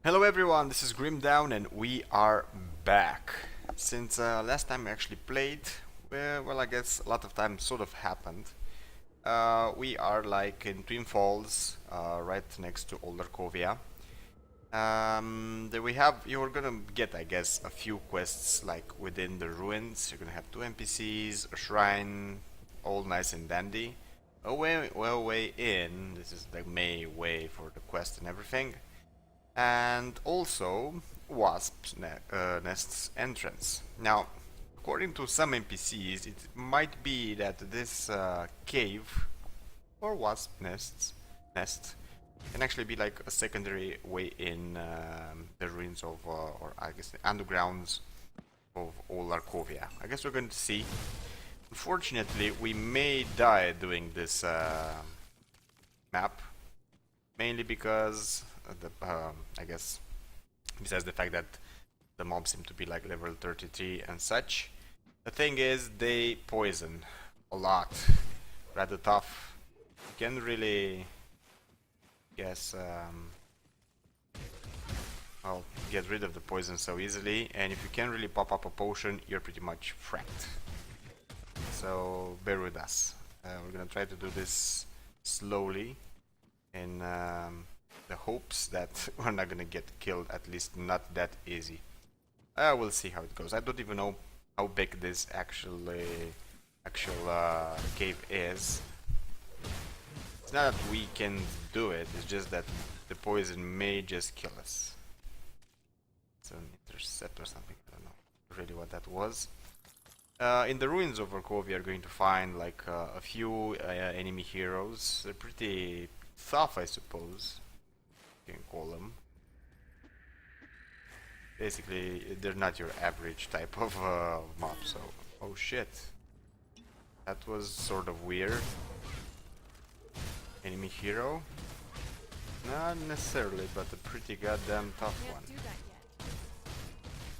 Hello everyone, this is Grimdown and we are back. Since last time I actually played, well I guess a lot of time sort of happened. We are like in Twin Falls, right next to Ould Arkovia. There we have, you're gonna get I guess a few quests like within the ruins. You're gonna have two NPCs, a shrine, all nice and dandy. Way in, this is the main way for the quest and everything, and also Nest's entrance. Now, according to some NPCs, it might be that this cave or nest can actually be like a secondary way in the ruins of, or I guess the undergrounds of Ould Arkovia. I guess we're going to see. Unfortunately, we may die doing this map, mainly because I guess besides the fact that the mobs seem to be like level 33 and such, the thing is they poison a lot, rather tough. You can really guess well, get rid of the poison so easily, and if you can't really pop up a potion, you're pretty much fracked. So bear with us. We're gonna try to do this slowly in the hopes that we're not gonna get killed, at least not that easy. We'll see how it goes. I don't even know how big this actual cave is. It's not that we can do it, it's just that the poison may just kill us. It's an intercept or something, I don't know really what that was. In the ruins of Arkovia, you're going to find like a few enemy heroes. They're pretty tough, I suppose you can call them. Basically, they're not your average type of mob, so... Oh shit. That was sort of weird. Enemy hero? Not necessarily, but a pretty goddamn tough one.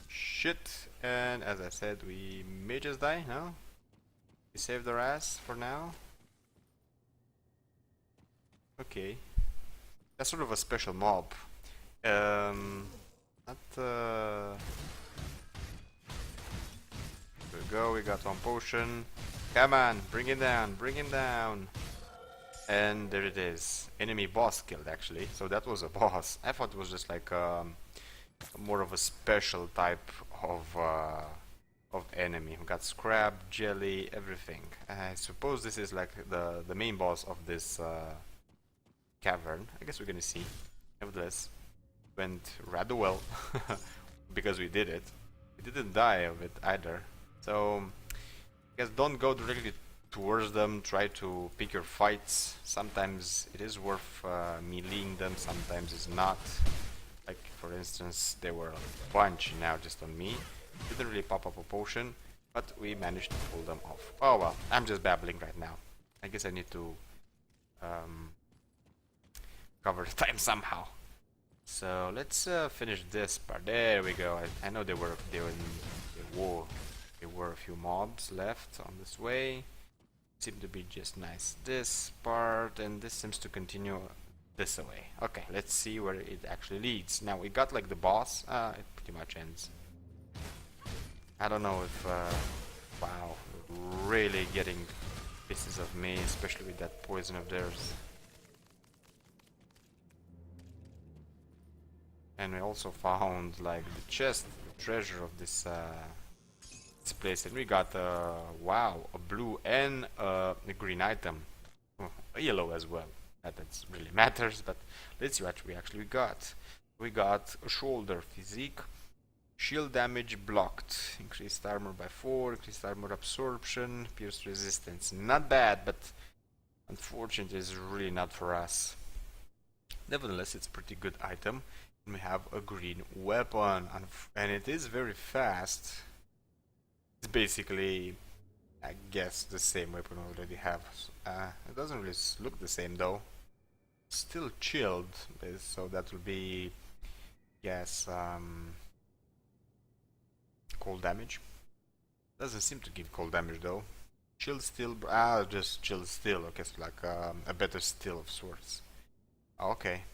Shit, and as I said, we may just die, no? We saved our ass for now. Okay. That's sort of a special mob. Not there we go, we got one potion. Come on, bring it down, bring him down. And there it is. Enemy boss killed actually. So that was a boss. I thought it was just like more of a special type of enemy. We got scrap, jelly, everything. I suppose this is like the main boss of this cavern. I guess we're gonna see. Nevertheless, went rather well because we did it. We didn't die of it either. So I guess don't go directly towards them. Try to pick your fights. Sometimes it is worth meleeing them, sometimes it's not. Like for instance, there were a bunch now just on me. Didn't really pop up a potion, but we managed to pull them off. Oh well, I'm just babbling right now. I guess I need to cover the time somehow. So let's finish this part. There we go. I know there were a few mobs left on this way. Seemed to be just nice this part, and this seems to continue this way. Okay, let's see where it actually leads. Now we got like the boss. It pretty much ends. I don't know if wow, really getting pieces of me, especially with that poison of theirs. And we also found like the chest, the treasure of this place, and we got wow, a blue and a green item, a yellow as well. That really matters, but let's see what we actually got. We got a shoulder physique, shield damage blocked, increased armor by 4, increased armor absorption, pierce resistance. Not bad, but unfortunately it's really not for us. Nevertheless, it's a pretty good item. We have a green weapon, and it is very fast. It's basically, I guess, the same weapon we already have. It doesn't really look the same though. Still chilled, so that will be, yes, cold damage. Doesn't seem to give cold damage though. Chilled steel, just chilled steel. Okay, so like a better steel of sorts. Okay.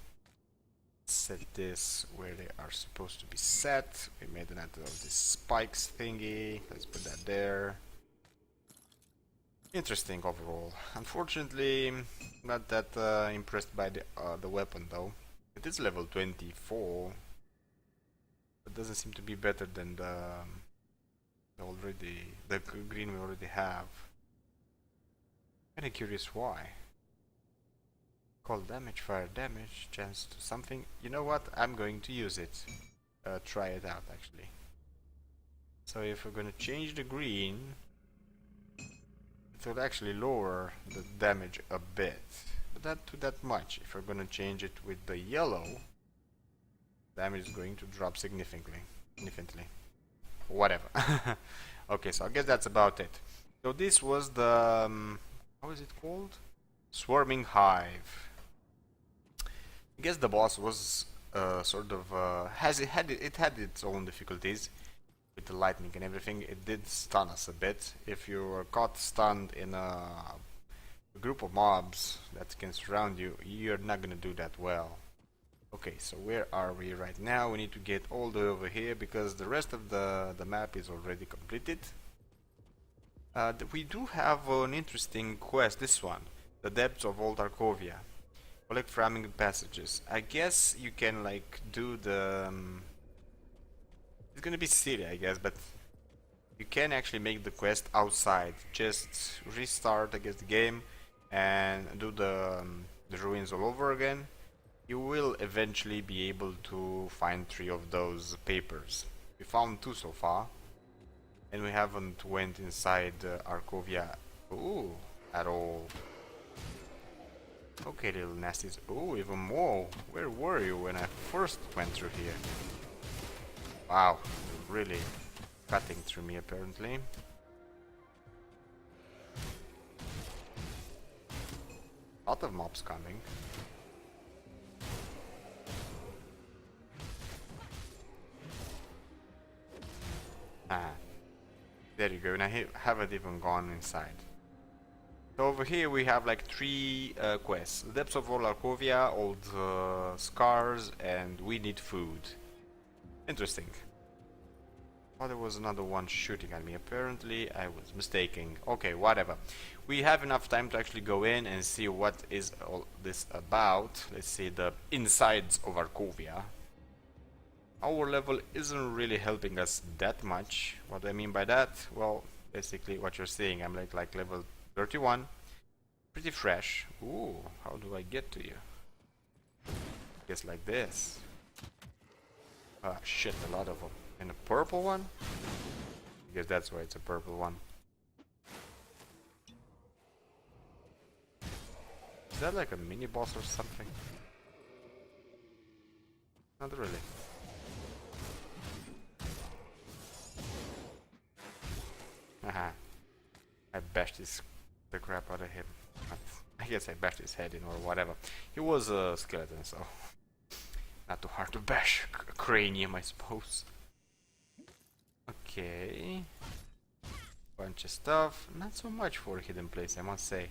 set this where they are supposed to be set. We made another of this spikes thingy. Let's put that there. Interesting overall. Unfortunately, not that impressed by the weapon though. It is level 24. It doesn't seem to be better than the green we already have. Kinda curious why. Cold damage, fire damage, chance to something. You know what? I'm going to use it. Try it out actually. So if we're gonna change the green, it will actually lower the damage a bit, but not to that much. If we're gonna change it with the yellow, damage is going to drop significantly. Whatever. Okay, so I guess that's about it. So this was the how is it called? Swarming Hive. I guess the boss was sort of it had its own difficulties with the lightning and everything. It did stun us a bit. If you were caught stunned in a group of mobs that can surround you, you're not gonna do that well. Okay, so where are we right now? We need to get all the way over here because the rest of the map is already completed. We do have an interesting quest, this one, the depths of Ould Arkovia. Collect framing passages. I guess you can like do the it's gonna be silly I guess, but you can actually make the quest outside. Just restart I guess the game and do the ruins all over again. You will eventually be able to find 3 of those papers. We found 2 so far, and we haven't went inside Arkovia at all. Okay, little nasties. Oh, even more. Where were you when I first went through here? Wow, really cutting through me apparently. Lot of mobs coming. Ah, there you go, and I haven't even gone inside. So over here we have like 3 quests. The Depths of Ould Arkovia, Old Scars, and we need food. Interesting. Oh, there was another one shooting at me. Apparently I was mistaken. Okay, whatever. We have enough time to actually go in and see what is all this about. Let's see the insides of Arkovia. Our level isn't really helping us that much. What do I mean by that? Well, basically what you're seeing, I'm like level 31. Pretty fresh. Ooh, how do I get to you? Guess like this. Ah, shit, a lot of them. And a purple one? I guess that's why it's a purple one. Is that like a mini boss or something? Not really. Haha. I bashed the crap out of him. I guess I bashed his head in or whatever. He was a skeleton, so not too hard to bash a cranium, I suppose. Okay. Bunch of stuff. Not so much for a hidden place, I must say.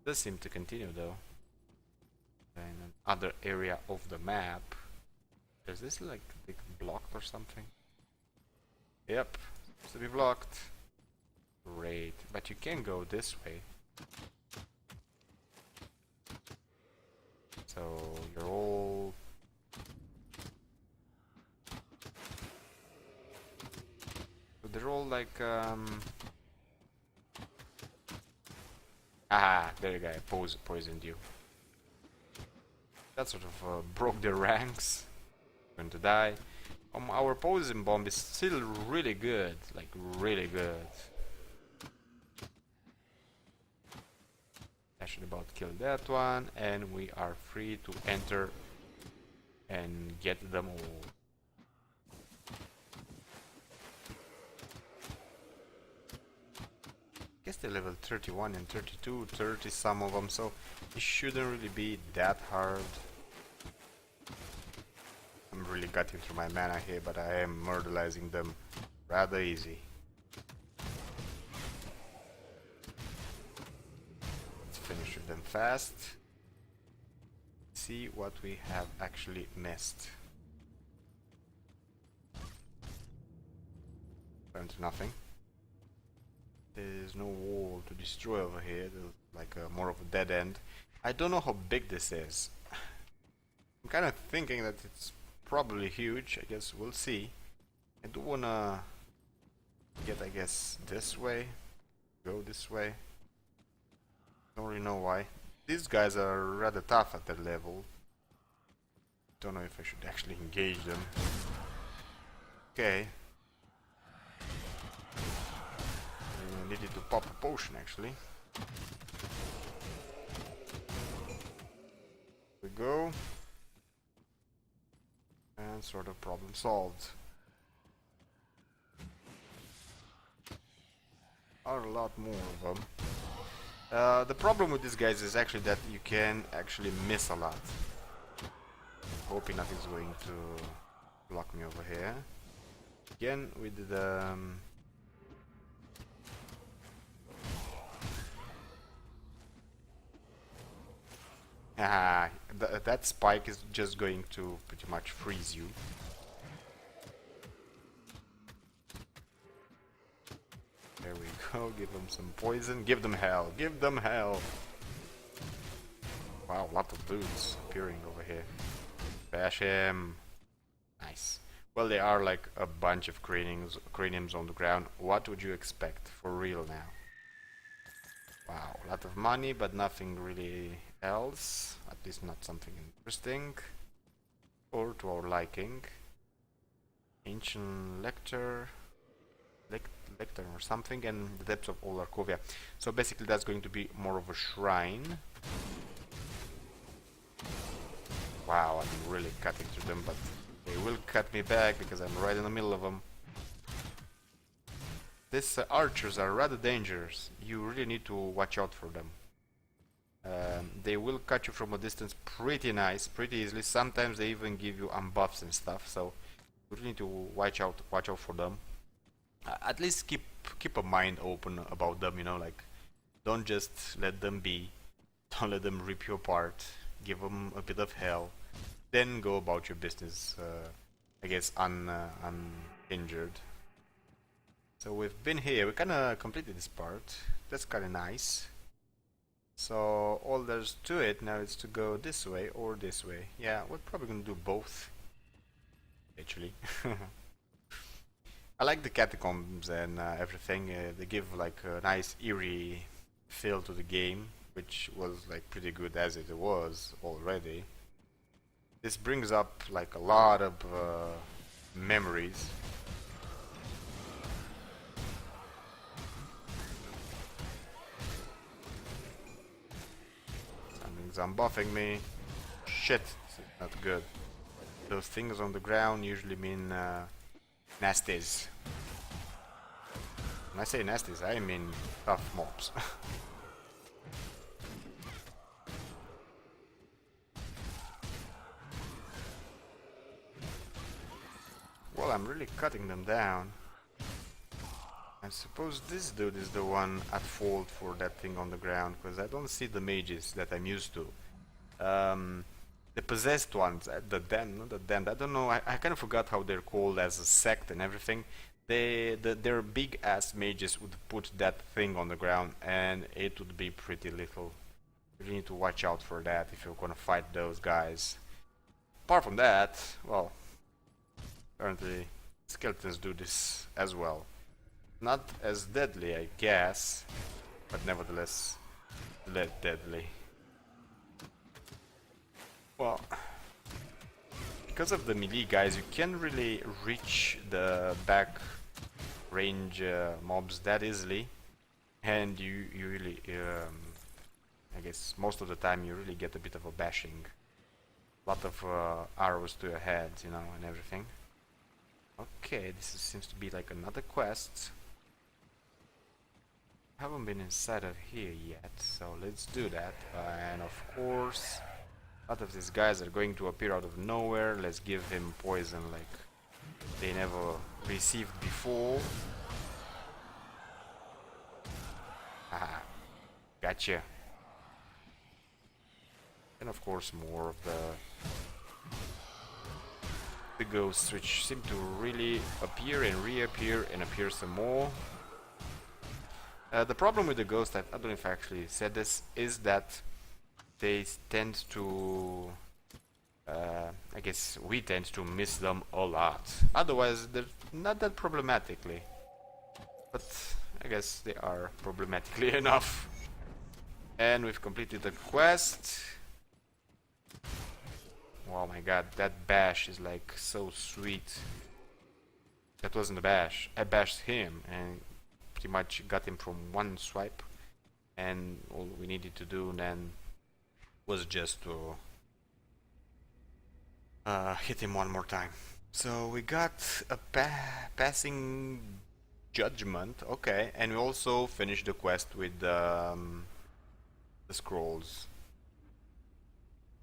Does seem to continue though. And another area of the map. Is this like big blocked or something? Yep. Seems to be blocked. Great. But you can go this way. So you're all they're all like ah, there you go, poisoned you. That sort of broke their ranks. Going to die. Our poison bomb is still really good, like really good. Actually about to kill that one, and we are free to enter and get them all. I guess they're level 31 and 32, 30 some of them, so it shouldn't really be that hard. I'm really gutting through my mana here, but I am murderizing them rather easy. Let's finish with them fast. see what we have actually missed. Apparently nothing. There's no wall to destroy over here. There's like more of a dead end. I don't know how big this is. I'm kind of thinking that it's probably huge. I guess we'll see. I do wanna get, I guess, this way. Go this way. Don't really know why. These guys are rather tough at their level. Don't know if I should actually engage them. Okay. I needed to pop a potion actually. Here we go. And sort of problem solved. Are a lot more of them. The problem with these guys is actually that you can actually miss a lot. Hoping nothing's going to block me over here. Again with the that spike is just going to pretty much freeze you. There we go, give them some poison, give them hell, give them hell! Wow, a lot of dudes appearing over here. Bash him! Nice. Well, there are like a bunch of craniums on the ground. What would you expect? For real now. Wow, a lot of money, but nothing really else. At least not something interesting. Or to our liking. Ancient lectern or something, and the depths of Ould Arkovia. So basically that's going to be more of a shrine. Wow, I'm really cutting through them, but they will cut me back because I'm right in the middle of them. These archers are rather dangerous. You really need to watch out for them. They will cut you from a distance pretty nice, pretty easily. Sometimes they even give you unbuffs and stuff, so you really need to watch out for them. At least keep a mind open about them, you know, like don't just let them be, don't let them rip you apart, give them a bit of hell, then go about your business, I guess uninjured. So we've been here, we kinda completed this part, that's kinda nice. So all there's to it now is to go this way or this way. Yeah, we're probably gonna do both, actually. I like the catacombs and everything. They give like a nice eerie feel to the game, which was like pretty good as it was already. This brings up like a lot of memories. Something's unbuffing me. Shit, not good. Those things on the ground usually mean nasties. When I say nasties, I mean tough mobs. Well, I'm really cutting them down. I suppose this dude is the one at fault for that thing on the ground, because I don't see the mages that I'm used to. The possessed ones, the damned, I don't know, I kind of forgot how they're called as a sect and everything. Their big ass mages would put that thing on the ground and it would be pretty little. You need to watch out for that if you're gonna fight those guys. Apart from that, well, apparently skeletons do this as well. Not as deadly, I guess, but nevertheless deadly. Well, because of the melee guys, you can't really reach the back range mobs that easily, and you really, I guess most of the time you really get a bit of a bashing. A lot of arrows to your head, you know, and everything. Okay, this seems to be like another quest. I haven't been inside of here yet, so let's do that. And of course, a lot of these guys are going to appear out of nowhere. Let's give him poison like they never received before. Haha, gotcha. And of course more of the ghosts, which seem to really appear and reappear and appear some more. The problem with the ghosts, I don't know if I actually said this, is that they tend to I guess we tend to miss them a lot. Otherwise they're not that problematically, but I guess they are problematically enough. And we've completed the quest. Oh my god, that bash is like so sweet. That wasn't a bash, I bashed him and pretty much got him from one swipe, and all we needed to do then was just to hit him one more time. So we got a passing judgment, okay, and we also finished the quest with the scrolls.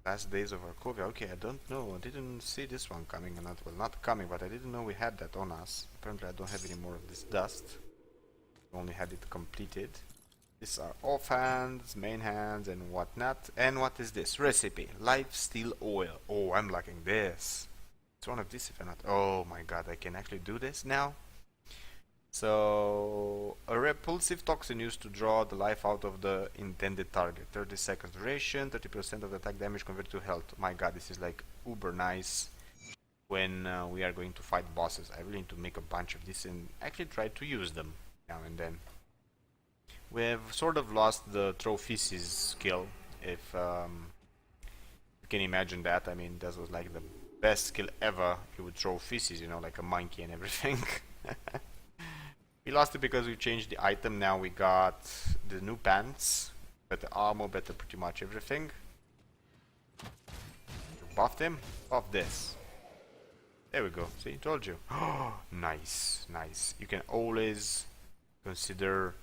Last days of Arkovia. Okay, I don't know. I didn't see this one coming. Well, not coming, but I didn't know we had that on us. Apparently, I don't have any more of this dust. We only had it completed. These are offhands, main hands, and whatnot. And what is this? Recipe: live steel oil. Oh, I'm liking this. It's one of these, if I'm not. Oh my god, I can actually do this now. So, a repulsive toxin used to draw the life out of the intended target. 30 seconds duration, 30% of the attack damage converted to health. My god, this is like uber nice when we are going to fight bosses. I really need to make a bunch of this and actually try to use them now and then. We have sort of lost the throw feces skill, if you can imagine that. I mean, that was like the best skill ever. You would throw feces, you know, like a monkey and everything. We lost it because we changed the item. Now we got the new pants, better armor, better pretty much everything. You buffed him? Buff this. There we go. See, told you. Nice, nice. You can always consider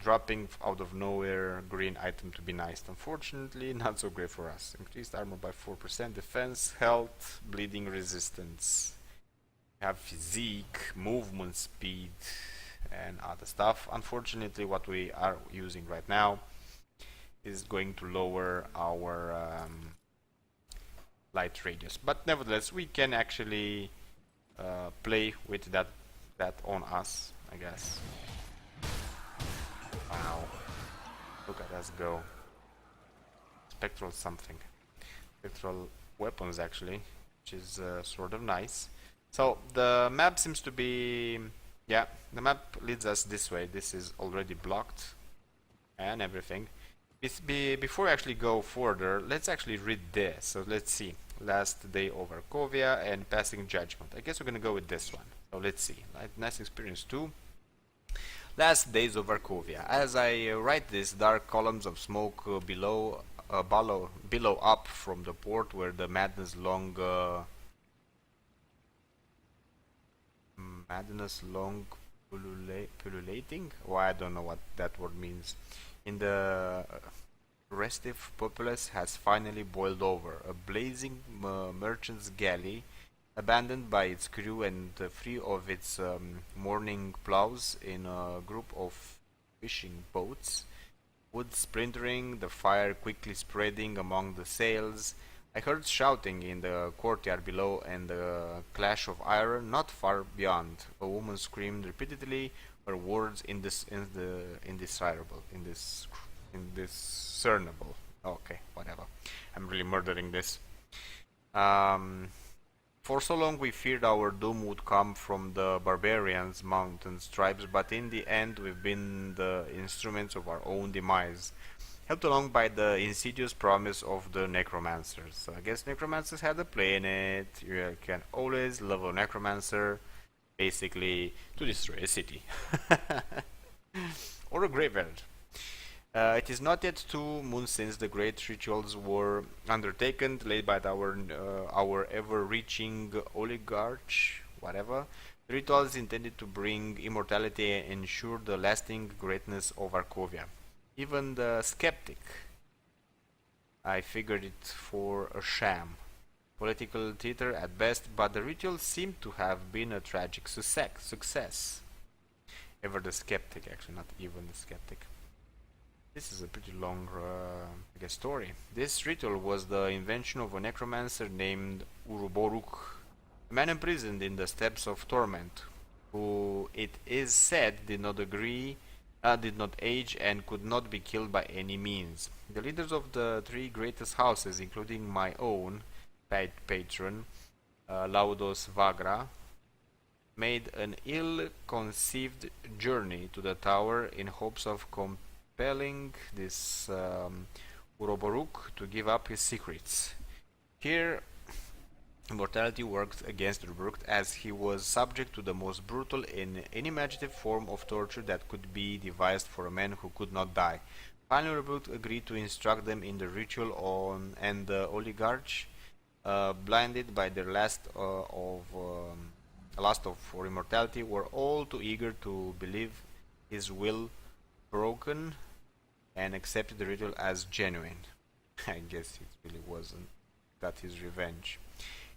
dropping out of nowhere green item to be nice. Unfortunately, not so great for us. Increased armor by 4%, defense, health, bleeding resistance. Have physique, movement speed, and other stuff. Unfortunately, what we are using right now is going to lower our light radius. But nevertheless, we can actually play with that on us, I guess. Wow. Look at us go. Spectral something. Spectral weapons, actually, which is sort of nice. So the map seems to be, yeah, the map leads us this way. This is already blocked and everything. Before we actually go further, let's actually read this. So let's see. Last day of Arkovia and passing judgment. I guess we're gonna go with this one. So let's see. Nice experience too. Last days of Arkovia. As I write this, dark columns of smoke billow up from the port where the madness long pullulating? Well, I don't know what that word means. In the restive populace has finally boiled over. A blazing merchant's galley, abandoned by its crew and free of its morning plows in a group of fishing boats. Wood splintering, the fire quickly spreading among the sails. I heard shouting in the courtyard below and the clash of iron not far beyond. A woman screamed repeatedly, her words indiscernible. Okay, whatever. I'm really murdering this. For so long we feared our doom would come from the barbarians' mountain tribes, but in the end we've been the instruments of our own demise. Helped along by the insidious promise of the necromancers. So I guess necromancers had a play in it. You can always level necromancer, basically to destroy a city or a graveyard. It is not yet 2 moons since the great rituals were undertaken, led by our ever-reaching oligarch, whatever. The rituals intended to bring immortality and ensure the lasting greatness of Arkovia. Even the skeptic, I figured it for a sham. Political theater at best, but the ritual seemed to have been a tragic success. Ever the skeptic, actually, not even the skeptic. This is a pretty long, I guess, story. This ritual was the invention of a necromancer named Uruboruk, a man imprisoned in the steppes of torment, who it is said did not age and could not be killed by any means. The leaders of the three greatest houses, including my own patron, Laudos Vagra, made an ill-conceived journey to the tower in hopes of compelling this Uroboruk to give up his secrets. Here, immortality worked against Uroboruk as he was subject to the most brutal and unimaginative form of torture that could be devised for a man who could not die. Finally, Uroboruk agreed to instruct them in the ritual and the oligarch, blinded by their lust for immortality, were all too eager to believe his will broken and accepted the ritual as genuine. I guess it really wasn't. Got his revenge.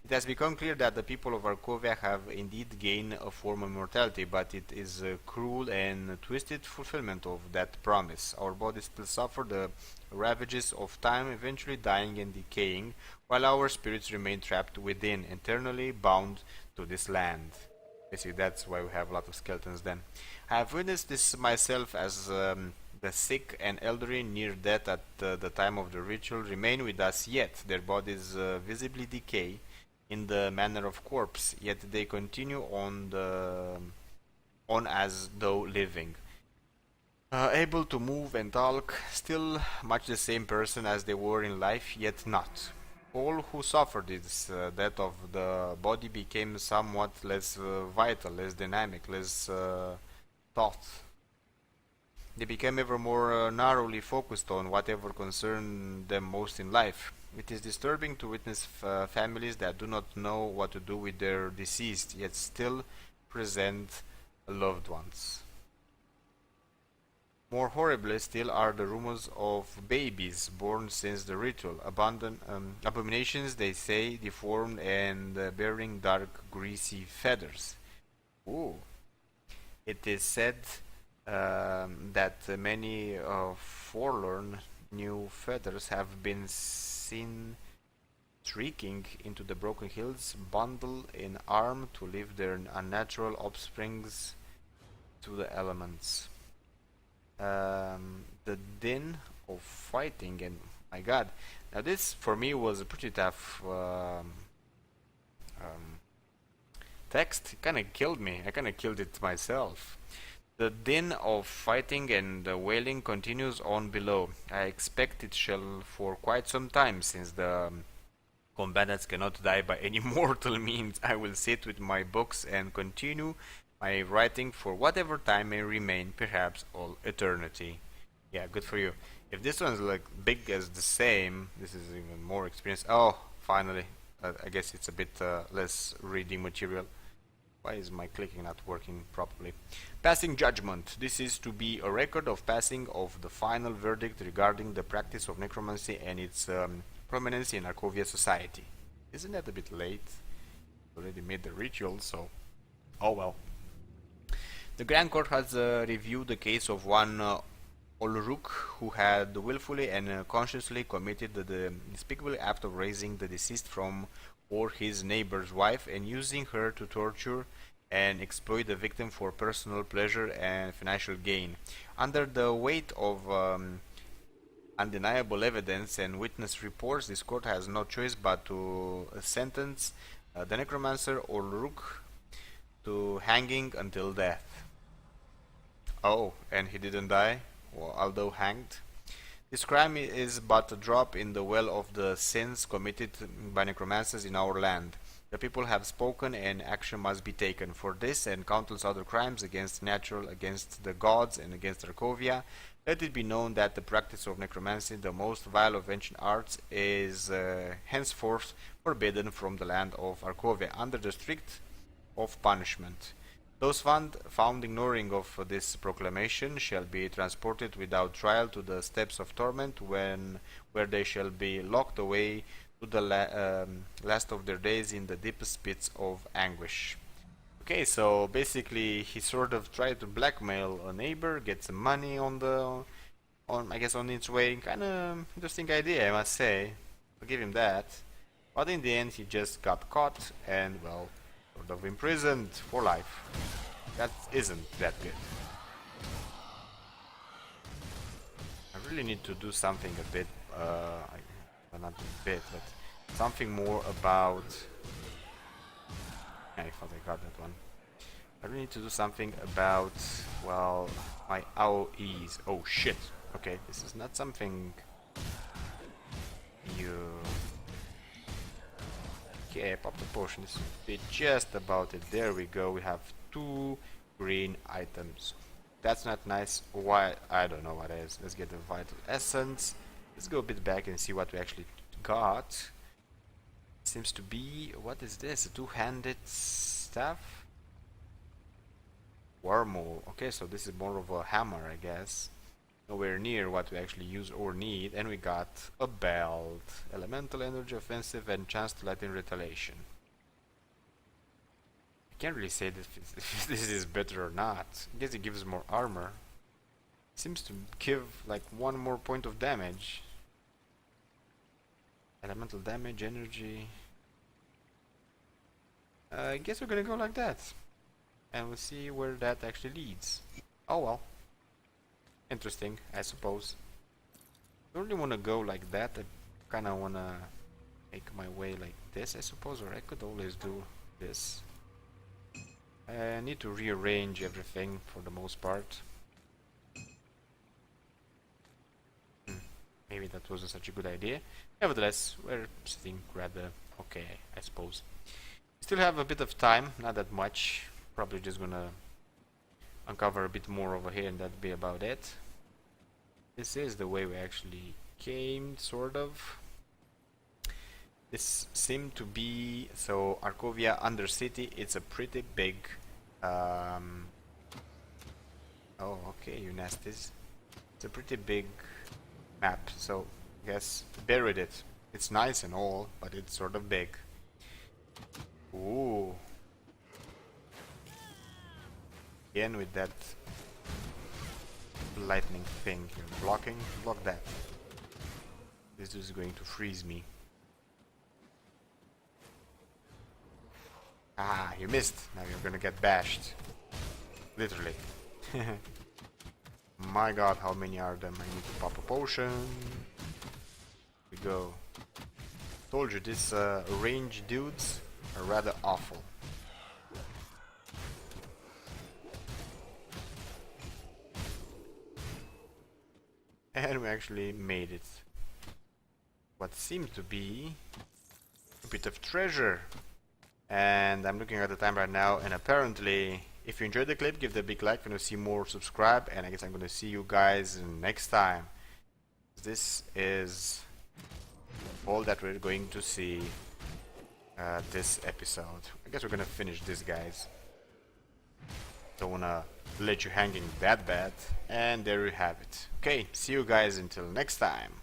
It has become clear that the people of Arkovia have indeed gained a form of immortality, but it is a cruel and twisted fulfillment of that promise. Our bodies still suffer the ravages of time, eventually dying and decaying, while our spirits remain trapped within, eternally bound to this land. Basically, that's why we have a lot of skeletons then. I have witnessed this myself as the sick and elderly near death at the time of the ritual remain with us yet. Their bodies visibly decay in the manner of corpse, yet they continue on as though living. Able to move and talk, still much the same person as they were in life, yet not. All who suffered this death of the body became somewhat less vital, less dynamic, less thought. They became ever more narrowly focused on whatever concerned them most in life. It is disturbing to witness families that do not know what to do with their deceased, yet still present loved ones. More horrible still are the rumors of babies born since the ritual, abominations, they say, deformed and bearing dark, greasy feathers. Ooh. It is said that many forlorn new feathers have been seen shrieking into the broken hills, bundle in arm to leave their unnatural offsprings to the elements. The din of fighting, and my god, now this for me was a pretty tough text. It kinda killed me. I kinda killed it myself. The din of fighting and wailing continues on below. I expect it shall for quite some time, since the combatants cannot die by any mortal means. I will sit with my books and continue my writing for whatever time may remain, perhaps all eternity. Yeah, good for you. If this one's like big as the same, this is even more experience. Oh, finally. I guess it's a bit less reading material. Why is my clicking not working properly? Passing judgment. This is to be a record of passing of the final verdict regarding the practice of necromancy and its prominence in Arkovia society. Isn't that a bit late? Already made the ritual, so oh well. The Grand Court has reviewed the case of one Olruk who had willfully and consciously committed the despicable act of raising the deceased from or his neighbor's wife and using her to torture and exploit the victim for personal pleasure and financial gain. Under the weight of undeniable evidence and witness reports, this court has no choice but to sentence the necromancer Olruk to hanging until death. Oh, and he didn't die, although hanged? This crime is but a drop in the well of the sins committed by necromancers in our land. The people have spoken and action must be taken. For this and countless other crimes against natural, against the gods, and against Arkovia, let it be known that the practice of necromancy, the most vile of ancient arts, is henceforth forbidden from the land of Arkovia under the strict of punishment. Those found ignoring of this proclamation shall be transported without trial to the steppes of torment, where they shall be locked away to the last of their days in the deepest pits of anguish. Okay, so basically he sort of tried to blackmail a neighbor, get some money on the I guess on its way. Kind of interesting idea, I must say. I'll give him that. But in the end, he just got caught and, well, sort of imprisoned for life. That isn't that good. I really need to do something a bit, well, not a bit, but something more about... I thought I got that one. I really need to do something about, well, my AOEs. Oh shit! Okay, this is not something you... Okay, pop the potion. This will be just about it. There we go. We have 2 green items. That's not nice. Why? I don't know what it is. Let's get the vital essence. Let's go a bit back and see what we actually got. Seems to be... What is this? A 2-handed staff? Wormhole. Okay, so this is more of a hammer, I guess. Nowhere near what we actually use or need. And we got a belt. Elemental energy, offensive, and chance to light in retaliation. I can't really say if this is better or not. I guess it gives more armor. Seems to give like 1 more point of damage. Elemental damage, energy. I guess we're gonna go like that. And we'll see where that actually leads. Oh well. Interesting, I suppose. I don't really want to go like that. I kind of want to make my way like this, I suppose. Or I could always do this. I need to rearrange everything for the most part. Maybe that wasn't such a good idea. Nevertheless, we're sitting rather okay, I suppose. Still have a bit of time, not that much. Probably just gonna uncover a bit more over here and that'd be about it. This is the way we actually came, sort of. This seemed to be... So, Arkovian Undercity, it's a pretty big... Oh, okay, you nasties. It's a pretty big map, so I guess buried it. It's nice and all, but it's sort of big. Ooh. Again with that lightning thing here. Blocking? Block that. This is going to freeze me. Ah, you missed. Now you're gonna get bashed. Literally. My god, how many are them? I need to pop a potion. Here we go. Told you, these range dudes are rather awful. And we actually made it. What seemed to be a bit of treasure. And I'm looking at the time right now, and apparently, if you enjoyed the clip, give it a big like. If you want to see more, subscribe, and I guess I'm going to see you guys next time. This is all that we're going to see this episode. I guess we're going to finish this, guys. Don't want to let you hanging that bad. And there you have it. Okay, see you guys until next time.